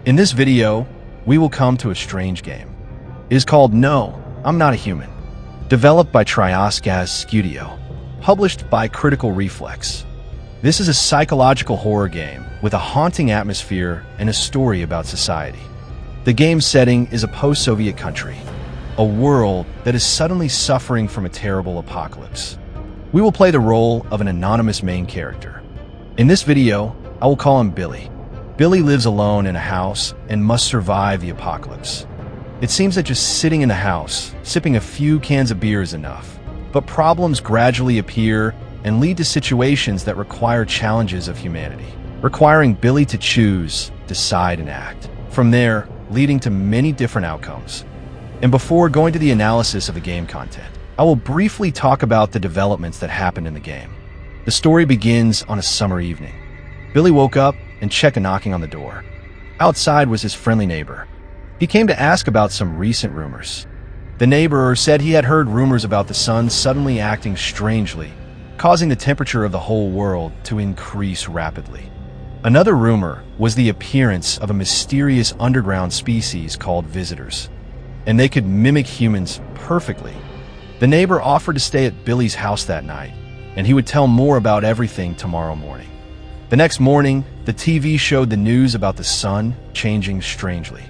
In this video, we will come to a strange game. It is called No, I'm Not a Human. Developed by Trioscaz Studio. Published by Critical Reflex. This is a psychological horror game with a haunting atmosphere and a story about society. The game's setting is a post-Soviet country, a world that is suddenly suffering from a terrible apocalypse. We will play the role of an anonymous main character. In this video, I will call him Billy. Billy lives alone in a house and must survive the apocalypse. It seems that just sitting in the house, sipping a few cans of beer is enough. But problems gradually appear and lead to situations that require challenges of humanity, requiring Billy to choose, decide, and act. From there, leading to many different outcomes. And before going to the analysis of the game content, I will briefly talk about the developments that happened in the game. The story begins on a summer evening. Billy woke up and checked a knocking on the door. Outside was his friendly neighbor. He came to ask about some recent rumors. The neighbor said he had heard rumors about the sun suddenly acting strangely, causing the temperature of the whole world to increase rapidly. Another rumor was the appearance of a mysterious underground species called visitors, and they could mimic humans perfectly. The neighbor offered to stay at Billy's house that night, and he would tell more about everything tomorrow morning. The next morning, the TV showed the news about the sun changing strangely.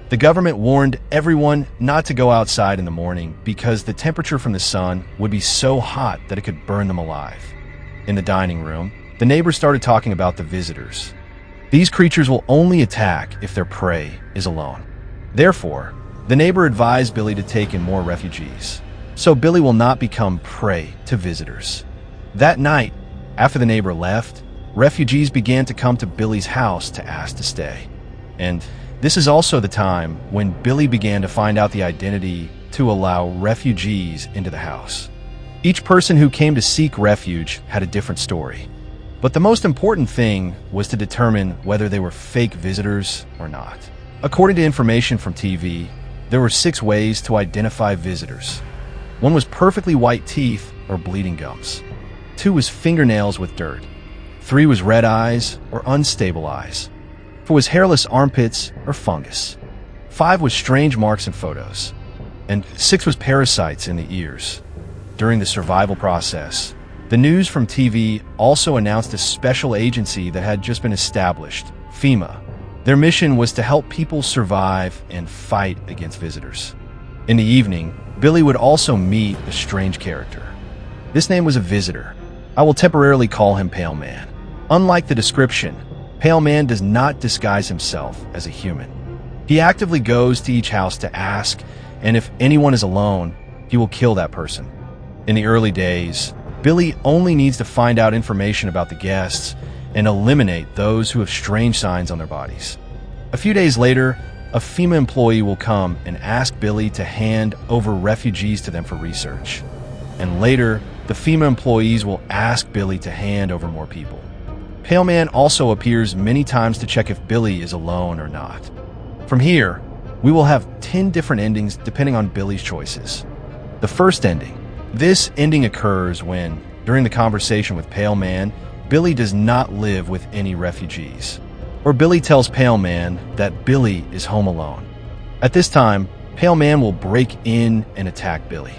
The government warned everyone not to go outside in the morning because the temperature from the sun would be so hot that it could burn them alive. In the dining room, the neighbors started talking about the visitors. These creatures will only attack if their prey is alone. Therefore, the neighbor advised Billy to take in more refugees, so Billy will not become prey to visitors. That night, after the neighbor left, refugees began to come to Billy's house to ask to stay. And this is also the time when Billy began to find out the identity to allow refugees into the house. Each person who came to seek refuge had a different story. But the most important thing was to determine whether they were fake visitors or not. According to information from TV, there were 6 ways to identify visitors. 1 was perfectly white teeth or bleeding gums. 2 was fingernails with dirt. 3 was red eyes or unstable eyes. 4 was hairless armpits or fungus. 5 was strange marks in photos. And 6 was parasites in the ears. During the survival process, the news from TV also announced a special agency that had just been established, FEMA. Their mission was to help people survive and fight against visitors. In the evening, Billy would also meet a strange character. This name was a visitor. I will temporarily call him Pale Man. Unlike the description, Pale Man does not disguise himself as a human. He actively goes to each house to ask, and if anyone is alone, he will kill that person. In the early days, Billy only needs to find out information about the guests and eliminate those who have strange signs on their bodies. A few days later, a FEMA employee will come and ask Billy to hand over refugees to them for research. And later, the FEMA employees will ask Billy to hand over more people. Pale Man also appears many times to check if Billy is alone or not. From here, we will have 10 different endings depending on Billy's choices. The first ending. This ending occurs when, during the conversation with Pale Man, Billy does not live with any refugees. Or Billy tells Pale Man that Billy is home alone. At this time, Pale Man will break in and attack Billy.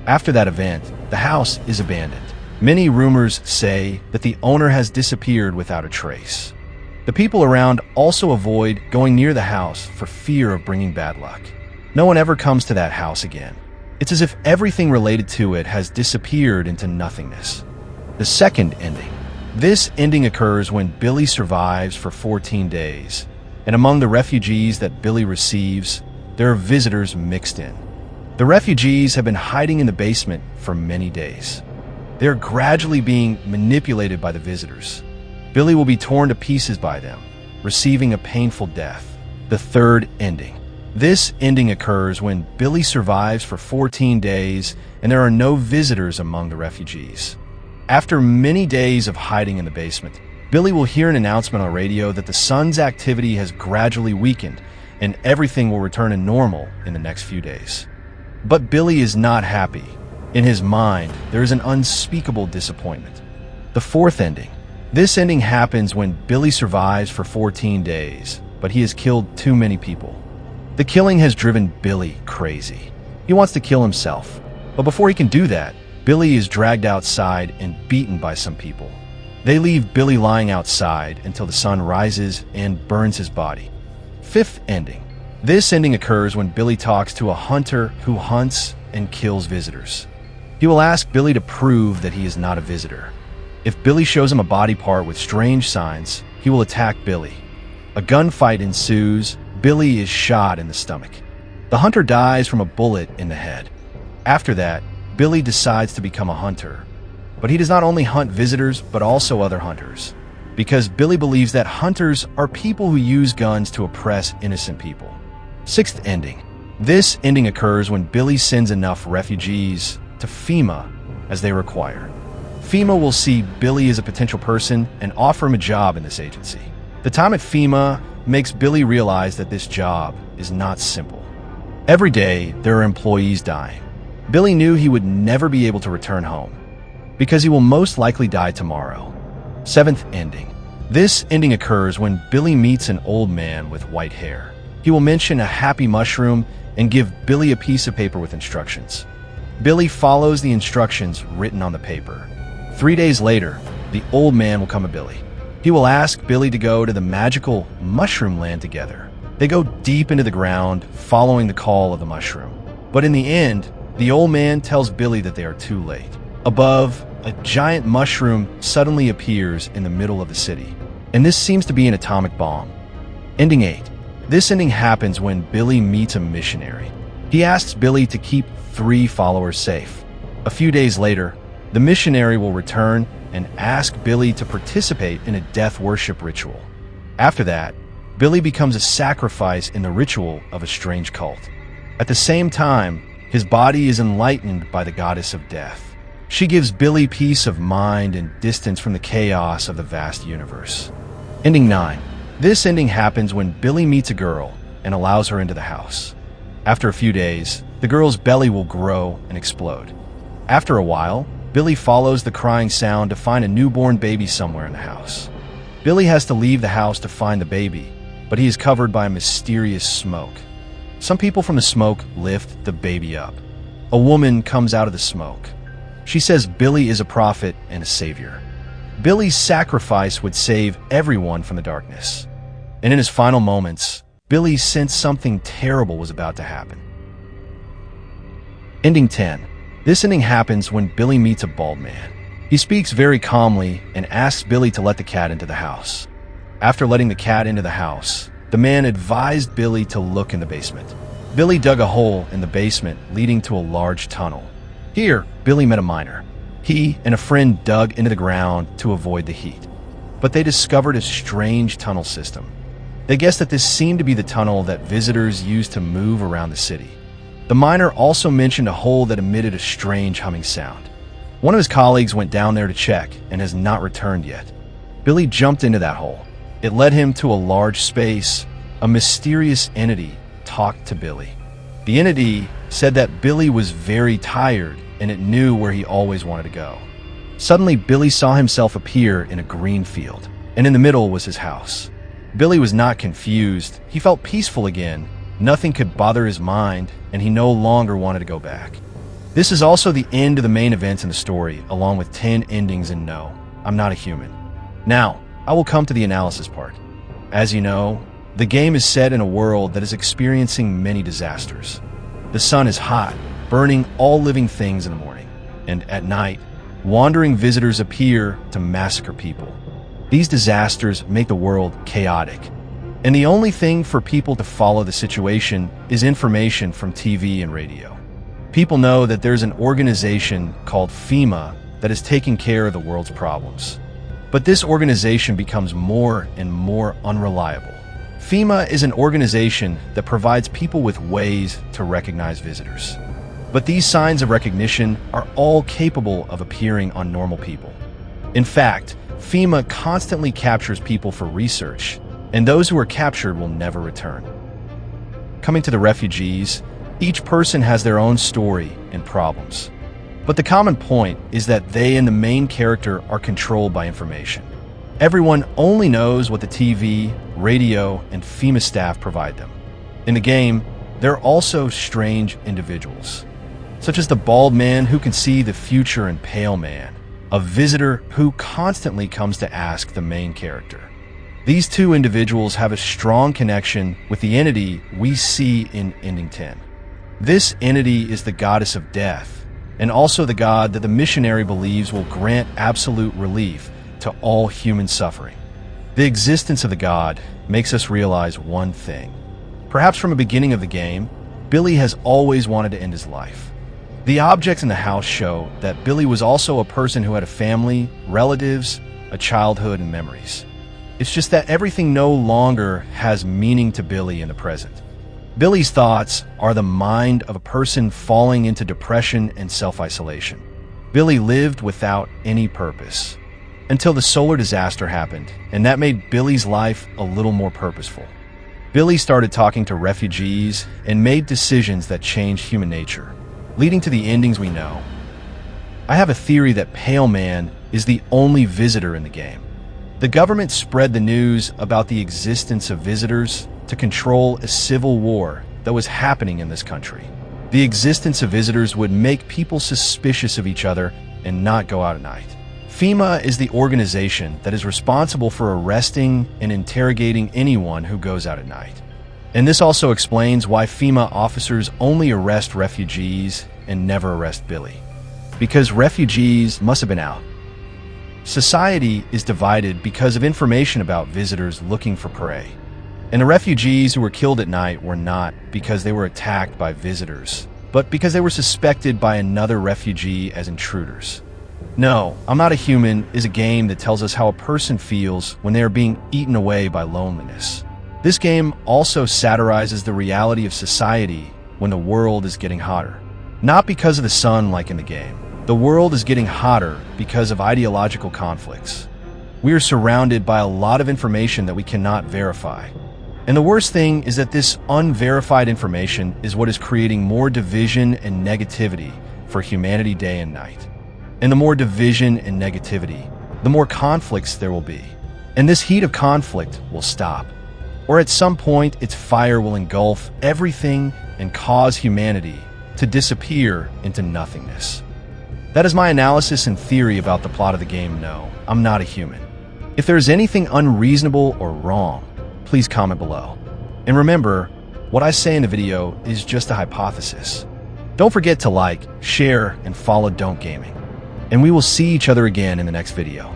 After that event, the house is abandoned. Many rumors say that the owner has disappeared without a trace. The people around also avoid going near the house for fear of bringing bad luck. No one ever comes to that house again. It's as if everything related to it has disappeared into nothingness. The second ending. This ending occurs when Billy survives for 14 days, and among the refugees that Billy receives, there are visitors mixed in. The refugees have been hiding in the basement for many days. They are gradually being manipulated by the visitors. Billy will be torn to pieces by them, receiving a painful death. The third ending. This ending occurs when Billy survives for 14 days and there are no visitors among the refugees. After many days of hiding in the basement, Billy will hear an announcement on the radio that the sun's activity has gradually weakened and everything will return to normal in the next few days. But Billy is not happy. In his mind, there is an unspeakable disappointment. The fourth ending. This ending happens when Billy survives for 14 days, but he has killed too many people. The killing has driven Billy crazy. He wants to kill himself, but before he can do that, Billy is dragged outside and beaten by some people. They leave Billy lying outside until the sun rises and burns his body. Fifth ending. This ending occurs when Billy talks to a hunter who hunts and kills visitors. He will ask Billy to prove that he is not a visitor. If Billy shows him a body part with strange signs, he will attack Billy. A gunfight ensues. Billy is shot in the stomach. The hunter dies from a bullet in the head. After that, Billy decides to become a hunter. But he does not only hunt visitors, but also other hunters. Because Billy believes that hunters are people who use guns to oppress innocent people. Sixth ending. This ending occurs when Billy sends enough refugees to FEMA as they require. FEMA will see Billy as a potential person and offer him a job in this agency. The time at FEMA makes Billy realize that this job is not simple. Every day, there are employees dying. Billy knew he would never be able to return home, because he will most likely die tomorrow. Seventh ending. This ending occurs when Billy meets an old man with white hair. He will mention a happy mushroom and give Billy a piece of paper with instructions. Billy follows the instructions written on the paper. 3 days later, the old man will come to Billy. He will ask Billy to go to the magical mushroom land together. They go deep into the ground, following the call of the mushroom. But in the end, the old man tells Billy that they are too late. Above, a giant mushroom suddenly appears in the middle of the city, and this seems to be an atomic bomb. Ending 8. This ending happens when Billy meets a missionary. He asks Billy to keep 3 followers safe. A few days later, the missionary will return and ask Billy to participate in a death worship ritual. After that, Billy becomes a sacrifice in the ritual of a strange cult. At the same time, his body is enlightened by the goddess of death. She gives Billy peace of mind and distance from the chaos of the vast universe. Ending 9. This ending happens when Billy meets a girl and allows her into the house. After a few days, the girl's belly will grow and explode. After a while, Billy follows the crying sound to find a newborn baby somewhere in the house. Billy has to leave the house to find the baby, but he is covered by a mysterious smoke. Some people from the smoke lift the baby up. A woman comes out of the smoke. She says Billy is a prophet and a savior. Billy's sacrifice would save everyone from the darkness. And in his final moments, Billy sensed something terrible was about to happen. Ending 10. This ending happens when Billy meets a bald man. He speaks very calmly and asks Billy to let the cat into the house. After letting the cat into the house, the man advised Billy to look in the basement. Billy dug a hole in the basement leading to a large tunnel. Here, Billy met a miner. He and a friend dug into the ground to avoid the heat. But they discovered a strange tunnel system. They guessed that this seemed to be the tunnel that visitors used to move around the city. The miner also mentioned a hole that emitted a strange humming sound. One of his colleagues went down there to check and has not returned yet. Billy jumped into that hole. It led him to a large space. A mysterious entity talked to Billy. The entity said that Billy was very tired and it knew where he always wanted to go. Suddenly, Billy saw himself appear in a green field, and in the middle was his house. Billy was not confused. He felt peaceful again. Nothing could bother his mind, and he no longer wanted to go back. This is also the end of the main events in the story, along with 10 endings in No, I'm Not a Human. Now, I will come to the analysis part. As you know, the game is set in a world that is experiencing many disasters. The sun is hot, burning all living things in the morning, and at night, wandering visitors appear to massacre people. These disasters make the world chaotic, and the only thing for people to follow the situation is information from TV and radio. People know that there's an organization called FEMA that is taking care of the world's problems. But this organization becomes more and more unreliable. FEMA is an organization that provides people with ways to recognize visitors. But these signs of recognition are all capable of appearing on normal people. In fact, FEMA constantly captures people for research, and those who are captured will never return. Coming to the refugees, each person has their own story and problems. But the common point is that they and the main character are controlled by information. Everyone only knows what the TV, radio, and FEMA staff provide them. In the game, there are also strange individuals, such as the bald man who can see the future and Pale Man, a visitor who constantly comes to ask the main character. These two individuals have a strong connection with the entity we see in Ending 10. This entity is the goddess of death, and also the god that the missionary believes will grant absolute relief to all human suffering. The existence of the god makes us realize one thing. Perhaps from the beginning of the game, Billy has always wanted to end his life. The objects in the house show that Billy was also a person who had a family, relatives, a childhood, and memories. It's just that everything no longer has meaning to Billy in the present. Billy's thoughts are the mind of a person falling into depression and self-isolation. Billy lived without any purpose until the solar disaster happened, and that made Billy's life a little more purposeful. Billy started talking to refugees and made decisions that changed human nature, leading to the endings we know. I have a theory that Pale Man is the only visitor in the game. The government spread the news about the existence of visitors to control a civil war that was happening in this country. The existence of visitors would make people suspicious of each other and not go out at night. FEMA is the organization that is responsible for arresting and interrogating anyone who goes out at night. And this also explains why FEMA officers only arrest refugees and never arrest Billy. Because refugees must have been out. Society is divided because of information about visitors looking for prey. And the refugees who were killed at night were not because they were attacked by visitors, but because they were suspected by another refugee as intruders. No, I'm Not a Human is a game that tells us how a person feels when they are being eaten away by loneliness. This game also satirizes the reality of society when the world is getting hotter. Not because of the sun like in the game. The world is getting hotter because of ideological conflicts. We are surrounded by a lot of information that we cannot verify. And the worst thing is that this unverified information is what is creating more division and negativity for humanity day and night. And the more division and negativity, the more conflicts there will be. And this heat of conflict will stop. Or at some point, its fire will engulf everything and cause humanity to disappear into nothingness. That is my analysis and theory about the plot of the game No, I'm Not a Human. If there is anything unreasonable or wrong, please comment below. And remember, what I say in the video is just a hypothesis. Don't forget to like, share, and follow Don't Gaming. And we will see each other again in the next video.